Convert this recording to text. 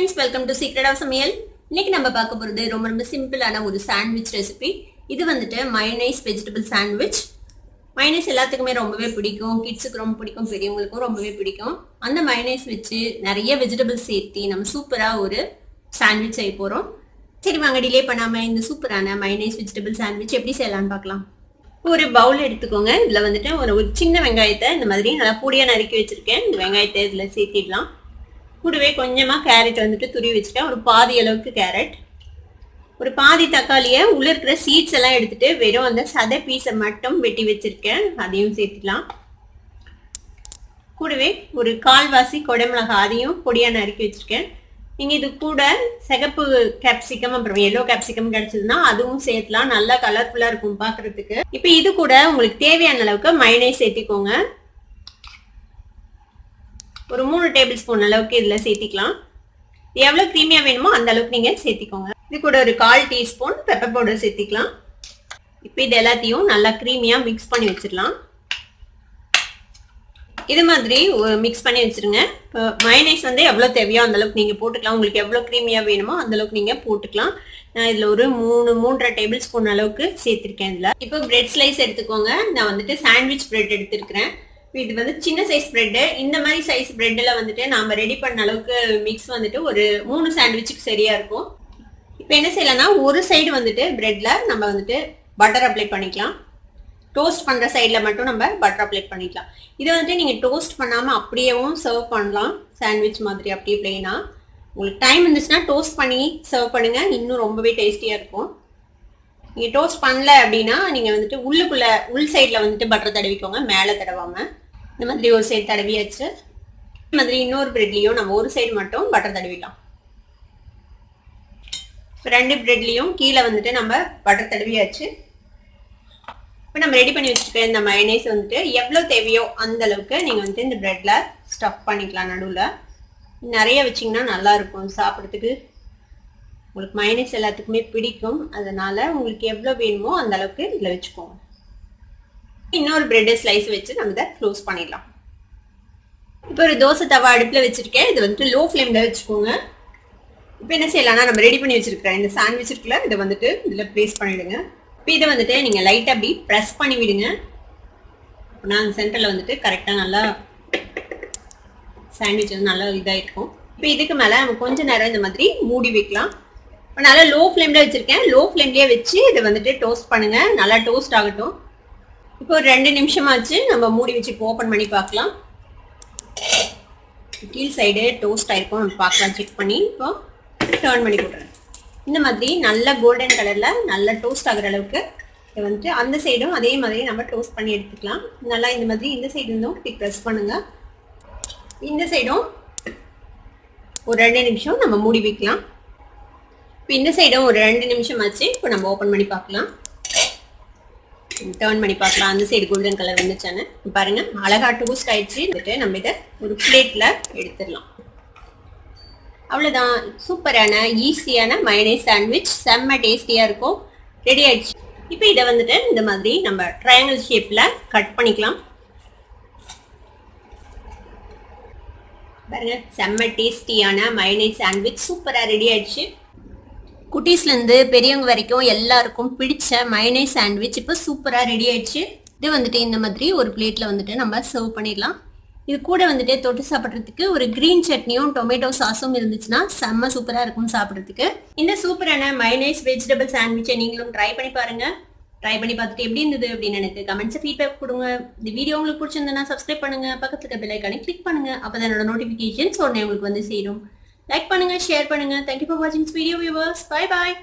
friends, welcome to Secret of Samayal. இன்னைக்கு நம்ம பார்க்க போறது ரொம்ப சிம்பிளான ஒரு சாண்ட்விச் ரெசிபி. இது வந்துட்டு மயோனைஸ் வெஜிடபிள் சாண்ட்விச். மயோனைஸ் எல்லாத்துக்குமே ரொம்பவே பிடிக்கும். கிட்ஸ்க்கு ரொம்ப பிடிக்கும், பெரியவங்களுக்கும் ரொம்பவே பிடிக்கும். அந்த மயோனைஸ் வச்சு நிறைய வெஜிடபிள்ஸ் சேர்த்து நம்ம சூப்பரா ஒரு சாண்ட்விச் செய்ய போறோம். சரி வாங்க டிலே பண்ணாம இந்த சூப்பரான மயோனைஸ் வெஜிடபிள் சாண்ட்விச் எப்படி செய்யலாம்னு பார்க்கலாம். ஒரு பவுல் எடுத்துக்கோங்க. இதுல வந்துட்டு ஒரு சின்ன வெங்காயத்தை இந்த மாதிரி நல்லா பொடியா நறுக்கி வச்சிருக்கேன். இந்த வெங்காயத்தை இதுல சேர்த்திடலாம். கூடவே கொஞ்சமா கேரட் வந்துட்டு துருவி வச்சுட்டேன். ஒரு பாதி அளவுக்கு கேரட், ஒரு பாதி தக்காளியை உள்ள இருக்கிற சீட்ஸ் எல்லாம் எடுத்துட்டு வெறும் அந்த சதை பீஸை மட்டும் வெட்டி வச்சிருக்கேன், அதையும் சேர்த்துக்கலாம். கூடவே ஒரு கால்வாசி கொடைமிளகா, அதையும் பொடியா நறுக்கி வச்சிருக்கேன். நீங்க இது கூட சிகப்பு கேப்சிகம் அப்புறம் எல்லோ கேப்சிகம் கிடைச்சதுன்னா அதுவும் சேர்த்துலாம். நல்லா கலர்ஃபுல்லா இருக்கும் பாக்குறதுக்கு. இப்ப இது கூட உங்களுக்கு தேவையான அளவுக்கு மயோனைஸ் சேர்த்திக்கோங்க. ஒரு 3 டேபிள் ஸ்பூன் அளவுக்கு இதுல சேர்த்திக்கலாம். எவ்வளவு கிரீமியா வேணுமோ அந்த அளவுக்கு நீங்க சேர்த்திக்கோங்க. இது கூட ஒரு 1/4 டீஸ்பூன் பெப்பர் பவுடர் சேர்த்திக்கலாம். இப்ப இது எல்லாத்தையும் நல்லா கிரீமியா மிக்ஸ் பண்ணி வச்சிடலாம். இது மாதிரி மிக்ஸ் பண்ணி வச்சிருங்க. மயோனைஸ் வந்து எவ்வளவு தேவையோ அந்த அளவுக்கு நீங்க போட்டுக்கலாம். உங்களுக்கு எவ்வளவு கிரீமியா வேணுமோ அந்த அளவுக்கு நீங்க போட்டுக்கலாம். நான் இதுல ஒரு 3.5 டேபிள் ஸ்பூன் அளவுக்கு சேர்த்திருக்கேன். இதுல இப்போ பிரெட் ஸ்லைஸ் எடுத்துக்கோங்க. நான் வந்துட்டு சாண்ட்விச் பிரெட் எடுத்திருக்கிறேன். இது வந்து சின்ன சைஸ் பிரெட். இந்த மாதிரி சைஸ் பிரெட்ல வந்துட்டு நாம ரெடி பண்ண அளவுக்கு மிக்ஸ் வந்துட்டு ஒரு 3 சாண்ட்விச்சுக்கு சரியா இருக்கும். இப்போ என்ன செய்யலாம்னா ஒரு சைடு வந்துட்டு பிரெட்ல நம்ம வந்துட்டு பட்டர் அப்ளை பண்ணிக்கலாம். டோஸ்ட் பண்ற சைட்ல மட்டும் நம்ம பட்டர் அப்ளை பண்ணிக்கலாம். இதை வந்துட்டு நீங்க டோஸ்ட் பண்ணாம அப்படியேவும் சர்வ் பண்ணலாம். சாண்ட்விச் மாதிரி அப்படியே பிளெயினா. உங்களுக்கு டைம் இருந்துச்சுன்னா டோஸ்ட் பண்ணி சர்வ் பண்ணுங்க, இன்னும் ரொம்பவே டேஸ்டியா இருக்கும். நீங்க டோஸ்ட் பண்ணல அப்படின்னா நீங்க வந்துட்டு உள் சைட்ல வந்துட்டு பட்டர் தடவிக்கோங்க, மேல தடவாம. இந்த மாதிரி ஒரு சைடு தடவியாச்சு. இந்த மாதிரி இன்னொரு பிரெட்லயும் நம்ம ஒரு சைடு மட்டும் பட்டர் தடவிடலாம். 2 பிரெட்லயும் கீழே வந்துட்டு நம்ம பட்டர் தடவியாச்சு. இப்போ நம்ம ரெடி பண்ணி வச்சுருக்க இந்த மயோனைஸ் வந்துட்டு எவ்வளவு தேவையோ அந்த அளவுக்கு நீங்க வந்துட்டு இந்த பிரெட்ல ஸ்டஃப் பண்ணிக்கலாம். நடுவுல நிறைய வச்சிங்கன்னா நல்லா இருக்கும் சாப்பிட்றதுக்கு. உங்களுக்கு மயோனைஸ் எல்லாத்துக்குமே பிடிக்கும், அதனால உங்களுக்கு எவ்வளவு வேணுமோ அந்த அளவுக்கு இதுல வச்சுக்கோங்க. இன்னொரு பிரெட் ஸ்லைஸ் வச்சு நம்ம இதை க்ளோஸ் பண்ணிடலாம். இப்போ ஒரு தோசை தவா அடுப்புல வச்சிருக்கேன். இது வந்துட்டு லோ ஃப்ளேம்ல வச்சுக்கோங்க. இப்போ என்ன செய்யலாம்னா நம்ம ரெடி பண்ணி வச்சிருக்கிறேன் இந்த சாண்ட்விச் இருக்குல்ல, இதை வந்துட்டு இதுல பிளேஸ் பண்ணிடுங்க. இப்போ இதை வந்துட்டு நீங்க லைட்டா அப்படி ப்ரெஸ் பண்ணி விடுங்க. அப்படின்னா அந்த சென்டர்ல வந்துட்டு கரெக்டா நல்லா சாண்ட்விச் வந்து நல்லா இதாயிருக்கும். இப்போ இதுக்கு மேல நம்ம கொஞ்ச நேரம் இந்த மாதிரி மூடி வைக்கலாம். நல்லா லோ ஃப்ளேம்ல வச்சிருக்கேன். லோ ஃப்ளேம்லயே வச்சு இதை வந்துட்டு டோஸ்ட் பண்ணுங்க. நல்லா டோஸ்ட் ஆகட்டும். இப்போ ஒரு 2 நிமிஷம் ஆச்சு. நம்ம மூடி வச்சு இப்போ ஓப்பன் பண்ணி பார்க்கலாம். கீழ் சைடு டோஸ்ட் ஆயிருக்கும், நம்ம பார்க்கலாம் செக் பண்ணி. இப்போ டர்ன் பண்ணி போட்டுறேன். இந்த மாதிரி நல்ல கோல்டன் கலர்ல நல்லா டோஸ்ட் ஆகுற அளவுக்கு இதை வந்துட்டு அந்த சைடும் அதே மாதிரி நம்ம டோஸ்ட் பண்ணி எடுத்துக்கலாம். நல்லா இந்த மாதிரி இந்த சைடு இருந்தும் இப்படி ப்ரெஸ் பண்ணுங்க. இந்த சைடும் ஒரு 2 நிமிஷம் நம்ம மூடி வைக்கலாம். இப்போ இந்த சைடும் ஒரு 2 நிமிஷம் ஆச்சு. இப்போ நம்ம ஓப்பன் பண்ணி பார்க்கலாம், டர்ன் பண்ணி பார்க்கலாம். அந்த சைடு கோல்டன் கலர் வந்துச்சானு பாருங்க. அழகா டோஸ்ட் ஆயிடுச்சு. நம்ம இதை ஒரு பிளேட்ல எடுத்துடலாம். அவ்வளவுதான். சூப்பரான ஈஸியான மயோனைஸ் சாண்ட்விச் செம்ம டேஸ்டியா இருக்கும். ரெடி ஆயிடுச்சு. இப்போ இதை வந்துட்டு இந்த மாதிரி நம்ம ட்ரையாங்கிள் ஷேப்ல கட் பண்ணிக்கலாம். பாருங்க, செம்ம டேஸ்டியான மயோனைஸ் சாண்ட்விச் சூப்பரா ரெடி ஆயிடுச்சு. குட்டீஸ்ல இருந்து பெரியவங்க வரைக்கும் எல்லாருக்கும் பிடிச்ச மயோனைஸ் சாண்ட்விச் இப்போ சூப்பரா ரெடி ஆயிடுச்சு. இது வந்துட்டு இந்த மாதிரி ஒரு பிளேட்ல வந்துட்டு நம்ம சர்வ் பண்ணிடலாம். இது கூட வந்துட்டு தொட்டு சாப்பிட்றதுக்கு ஒரு கிரீன் சட்னியும் டொமேட்டோ சாஸும் இருந்துச்சுன்னா செம்ம சூப்பரா இருக்கும் சாப்பிட்றதுக்கு. இந்த சூப்பரான மயோனைஸ் வெஜிடபிள் சாண்ட்விச்சை நீங்களும் ட்ரை பண்ணி பாருங்க. ட்ரை பண்ணி பார்த்துட்டு எப்படி இருந்தது அப்படின்னு எனக்கு கமெண்ட்ஸ் ஃபீட்பேக் கொடுங்க. இந்த வீடியோ உங்களுக்கு பிடிச்சிருந்தா சப்ஸ்கிரைப் பண்ணுங்க, பக்கத்துல இருக்க பெல் ஐகானை கிளிக் பண்ணுங்க. அப்பதான் என்னோட நோட்டிபிகேஷன்ஸ் உடனே உங்களுக்கு வந்து சேரும். லைக் பண்ணுங்க, ஷேர் பண்ணுங்க. தேங்க்யூ ஃபார் வாட்சிங் this video viewers. Bye bye.